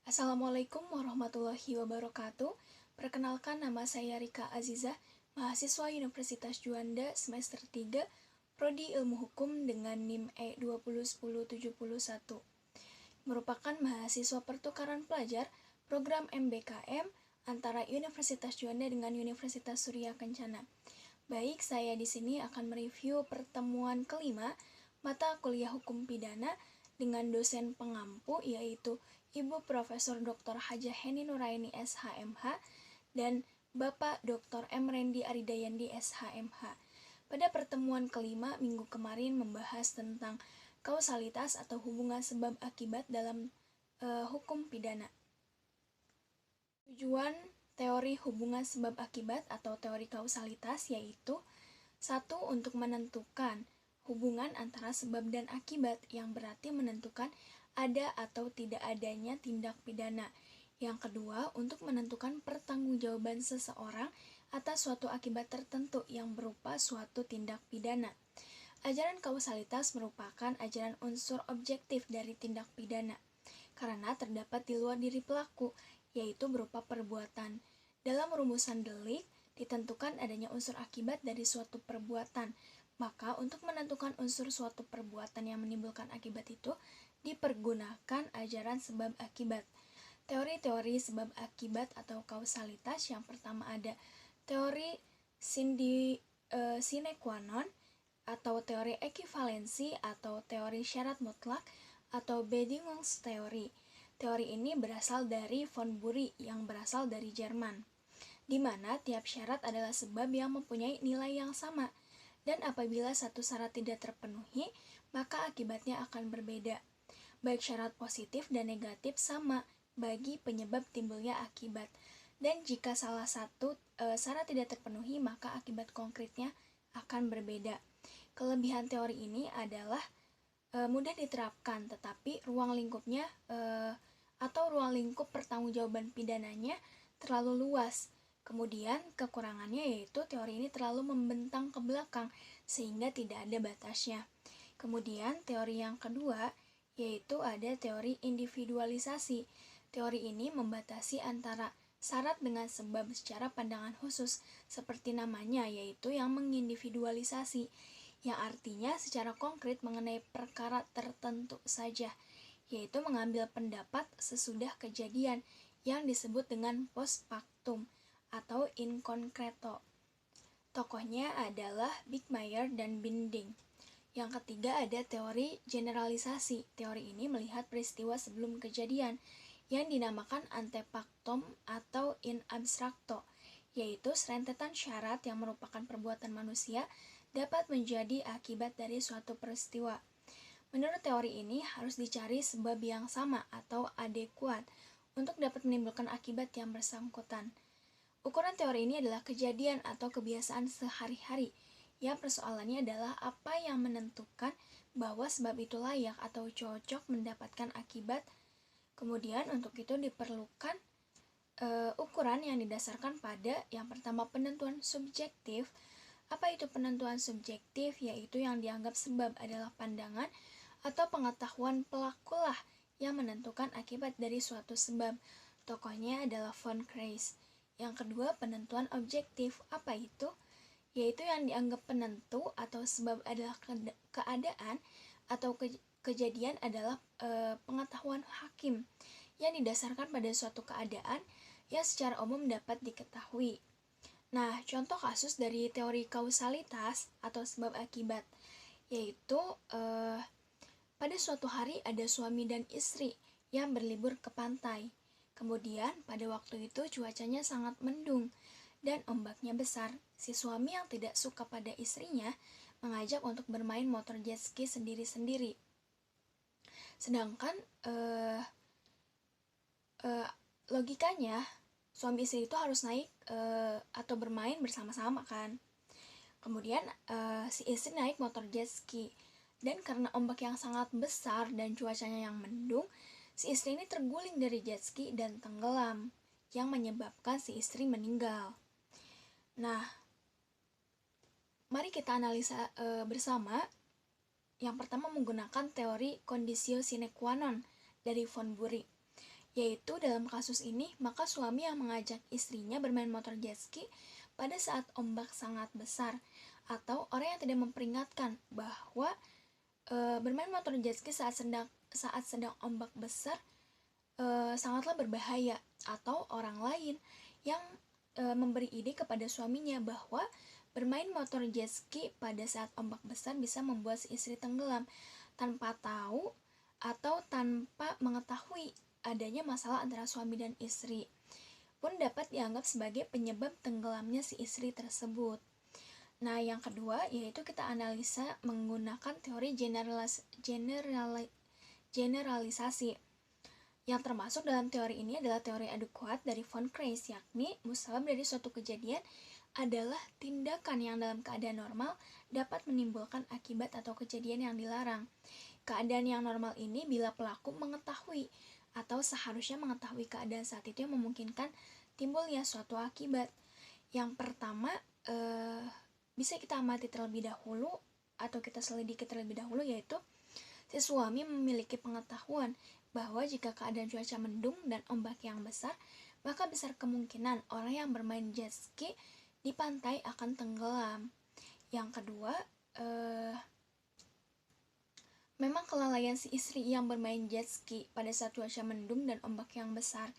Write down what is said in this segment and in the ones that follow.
Assalamualaikum warahmatullahi wabarakatuh. Perkenalkan, nama saya Rika Azizah, mahasiswa Universitas Juanda semester 3, Prodi Ilmu Hukum dengan NIM E201071. Merupakan mahasiswa pertukaran pelajar program MBKM antara Universitas Juanda dengan Universitas Surya Kencana. Baik, saya di sini akan mereview pertemuan kelima mata kuliah hukum pidana dengan dosen pengampu yaitu Ibu Profesor Dr. Hajah Heni Nuraini SHMH dan Bapak Dr. M. Rendi Aridayandi SHMH. Pada pertemuan kelima minggu kemarin membahas tentang kausalitas atau hubungan sebab akibat dalam hukum pidana. Tujuan teori hubungan sebab akibat atau teori kausalitas yaitu: 1. Untuk menentukan hubungan antara sebab dan akibat, yang berarti menentukan ada atau tidak adanya tindak pidana. Yang kedua, untuk menentukan pertanggungjawaban seseorang atas suatu akibat tertentu yang berupa suatu tindak pidana. Ajaran kausalitas merupakan ajaran unsur objektif dari tindak pidana, karena terdapat di luar diri pelaku, yaitu berupa perbuatan. Dalam rumusan delik, ditentukan adanya unsur akibat dari suatu perbuatan. Maka untuk menentukan unsur suatu perbuatan yang menimbulkan akibat itu, dipergunakan ajaran sebab akibat. Teori-teori sebab akibat atau kausalitas, yang pertama ada teori sine qua non atau teori ekivalensi atau teori syarat mutlak atau Bedingungsteori. Teori ini berasal dari von Bury yang berasal dari Jerman, di mana tiap syarat adalah sebab yang mempunyai nilai yang sama, dan apabila satu syarat tidak terpenuhi, maka akibatnya akan berbeda. Baik syarat positif dan negatif sama bagi penyebab timbulnya akibat, dan jika salah satu syarat tidak terpenuhi, maka akibat konkretnya akan berbeda. Kelebihan teori ini adalah mudah diterapkan, tetapi ruang lingkupnya atau ruang lingkup pertanggungjawaban pidananya terlalu luas. Kemudian kekurangannya yaitu teori ini terlalu membentang ke belakang sehingga tidak ada batasnya. Kemudian teori yang kedua yaitu ada teori individualisasi. Teori ini membatasi antara syarat dengan sebab secara pandangan khusus, seperti namanya, yaitu yang mengindividualisasi, yang artinya secara konkret mengenai perkara tertentu saja, yaitu mengambil pendapat sesudah kejadian yang disebut dengan post factum atau in concreto. Tokohnya adalah Bickmeyer dan Binding. Yang ketiga ada teori generalisasi. Teori ini melihat peristiwa sebelum kejadian yang dinamakan ante factum atau in abstracto, yaitu serentetan syarat yang merupakan perbuatan manusia dapat menjadi akibat dari suatu peristiwa. Menurut teori ini harus dicari sebab yang sama atau adekuat untuk dapat menimbulkan akibat yang bersangkutan. Ukuran teori ini adalah kejadian atau kebiasaan sehari-hari. Ya, persoalannya adalah apa yang menentukan bahwa sebab itu layak atau cocok mendapatkan akibat. Kemudian untuk itu diperlukan ukuran yang didasarkan pada yang pertama penentuan subjektif. Apa itu penentuan subjektif? Yaitu yang dianggap sebab adalah pandangan atau pengetahuan pelakulah yang menentukan akibat dari suatu sebab. Tokohnya adalah von Kreis. Yang kedua, penentuan objektif. Apa itu? Yaitu yang dianggap penentu atau sebab adalah keadaan atau kejadian adalah pengetahuan hakim yang didasarkan pada suatu keadaan yang secara umum dapat diketahui. Nah, contoh kasus dari teori kausalitas atau sebab akibat yaitu pada suatu hari ada suami dan istri yang berlibur ke pantai. Kemudian pada waktu itu cuacanya sangat mendung dan ombaknya besar. Si suami yang tidak suka pada istrinya mengajak untuk bermain motor jet ski sendiri-sendiri. Sedangkan logikanya suami istri itu harus naik atau bermain bersama-sama kan. Kemudian si istri naik motor jet ski, dan karena ombak yang sangat besar dan cuacanya yang mendung, si istri ini terguling dari jet ski dan tenggelam, yang menyebabkan si istri meninggal. Nah, mari kita analisa bersama. Yang pertama menggunakan teori conditio sine qua non dari von Bury. yaitu dalam kasus ini maka suami yang mengajak istrinya bermain motor jet ski pada saat ombak sangat besar, atau orang yang tidak memperingatkan bahwa bermain motor jet ski saat sedang ombak besar sangatlah berbahaya, atau orang lain yang memberi ide kepada suaminya bahwa bermain motor jet ski pada saat ombak besar bisa membuat si istri tenggelam tanpa tahu atau tanpa mengetahui adanya masalah antara suami dan istri, pun dapat dianggap sebagai penyebab tenggelamnya si istri tersebut. Nah, yang kedua yaitu kita analisa menggunakan teori generalisasi. Yang termasuk dalam teori ini adalah teori adu kuat dari von Kreis, yakni musabab dari suatu kejadian adalah tindakan yang dalam keadaan normal dapat menimbulkan akibat atau kejadian yang dilarang. Keadaan yang normal ini bila pelaku mengetahui atau seharusnya mengetahui keadaan saat itu yang memungkinkan timbulnya suatu akibat. Yang pertama, bisa kita amati terlebih dahulu atau kita selidiki terlebih dahulu, yaitu si suami memiliki pengetahuan bahwa jika keadaan cuaca mendung dan ombak yang besar, maka besar kemungkinan orang yang bermain jet ski di pantai akan tenggelam. Yang kedua, memang kelalaian si istri yang bermain jet ski pada saat cuaca mendung dan ombak yang besar.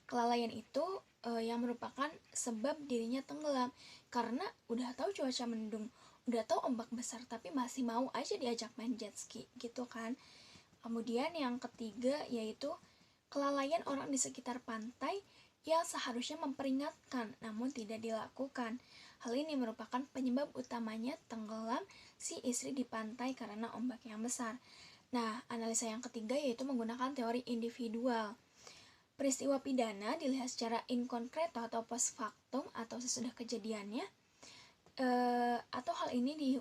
Kelalaian itu yang merupakan sebab dirinya tenggelam, karena udah tahu cuaca mendung, udah tahu ombak besar, tapi masih mau aja diajak main jet ski gitu kan. Kemudian yang ketiga yaitu kelalaian orang di sekitar pantai yang seharusnya memperingatkan namun tidak dilakukan. Hal ini merupakan penyebab utamanya tenggelam si istri di pantai karena ombak yang besar. Nah, analisa yang ketiga yaitu menggunakan teori individual. Peristiwa pidana dilihat secara inkonkreto atau post factum atau sesudah kejadiannya, atau hal ini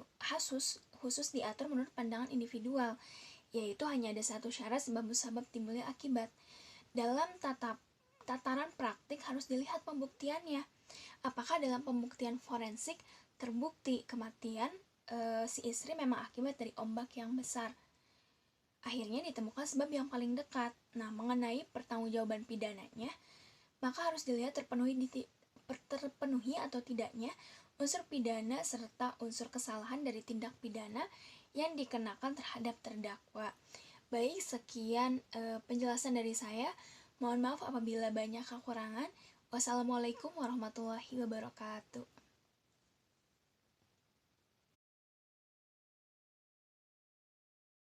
khusus diatur menurut pandangan individual, yaitu hanya ada satu syarat sebab musabab timbulnya akibat. Dalam tataran praktik harus dilihat pembuktiannya. Apakah dalam pembuktian forensik terbukti kematian si istri memang akibat dari ombak yang besar? Akhirnya ditemukan sebab yang paling dekat. Nah, mengenai pertanggungjawaban pidananya, maka harus dilihat terpenuhi atau tidaknya unsur pidana serta unsur kesalahan dari tindak pidana yang dikenakan terhadap terdakwa. Baik, sekian penjelasan dari saya. Mohon maaf apabila banyak kekurangan. Wassalamualaikum warahmatullahi wabarakatuh.